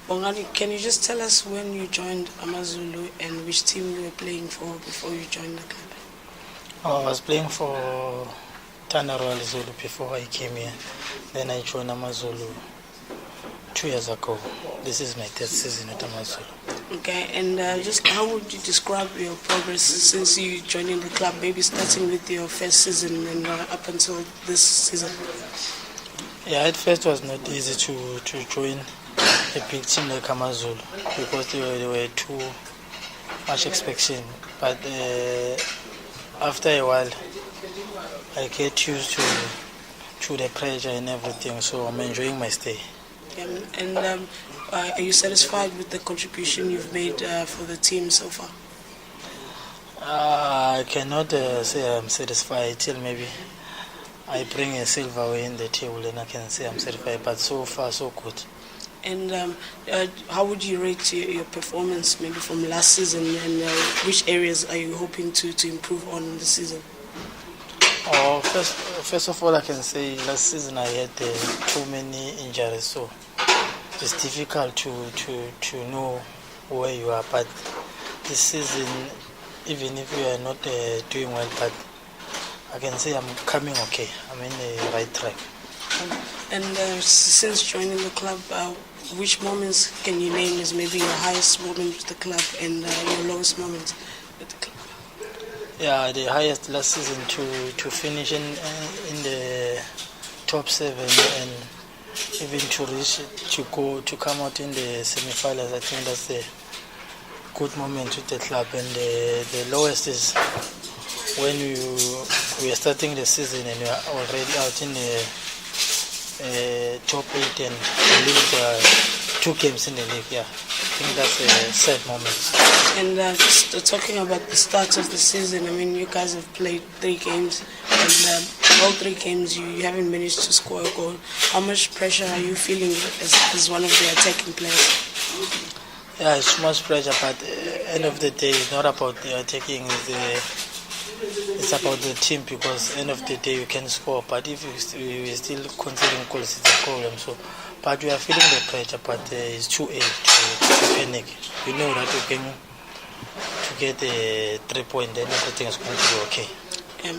Bongani, can you just tell us when you joined AmaZulu and which team you were playing for before you joined the club? I was playing for Tanaro Zulu before I came here. Then I joined AmaZulu 2 years ago. This is my third season at AmaZulu. Okay, and just how would you describe your progress since you joined in the club, maybe starting with your first season and up until this season? Yeah, at first it was not easy to join a big team like AmaZulu because there were too much expectation. But after a while, I get used to the pressure and everything, so I'm enjoying my stay. And are you satisfied with the contribution you've made for the team so far? I cannot say I'm satisfied till maybe I bring a silverware in the table and I can say I'm satisfied, but so far so good. And how would you rate your performance maybe from last season, and which areas are you hoping to improve on this season? First of all, I can say last season I had too many injuries, so it's difficult to know where you are. But this season, even if you are not doing well, but I can say I'm coming okay. I'm in the right track. And since joining the club, which moments can you name as maybe your highest moment with the club and your lowest moment with the club? Yeah, the highest last season to finish in the top 7 and even to come out in the semi-finals. I think that's a good moment with the club. And the lowest is when we are starting the season and we are already out in the top 8 and lose 2 games in the league. Yeah, I think that's a sad moment. And just talking about the start of the season, I mean, you guys have played 3 games, and all 3 games you haven't managed to score a goal. How much pressure are you feeling as one of the attacking players? Yeah, it's too much pressure, but at the end of the day, it's not about the attacking, it's about the team, because at the end of the day you can score, but if we still considering goals, it's a problem. So, but we are feeling the pressure, but it's too early to panic. We know that we can to get the 3 points, then everything is going to be okay.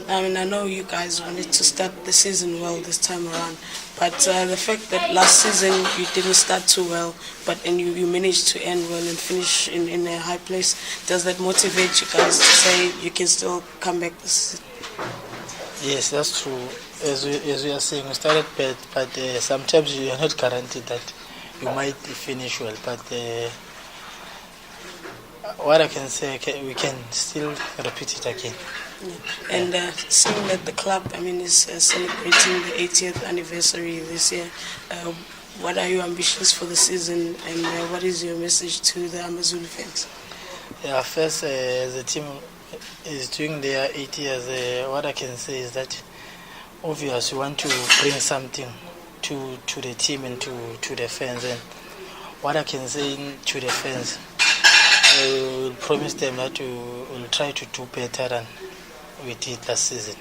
I mean, I know you guys wanted to start the season well this time around, but the fact that last season you didn't start too well, and you managed to end well and finish in a high place, does that motivate you guys to say you can still come back this season? Yes, that's true. As we are saying, we started bad, but sometimes you are not guaranteed that you might finish well. But what I can say, we can still repeat it again. Yeah. And seeing that the club, I mean, is celebrating the 80th anniversary this year, what are your ambitions for the season, and what is your message to the AmaZulu fans? Yeah, first, the team is doing their 8 years. What I can say is that obviously we want to bring something to the team and to the fans. And what I can say to the fans, I will promise them that we will try to do better than we did last season.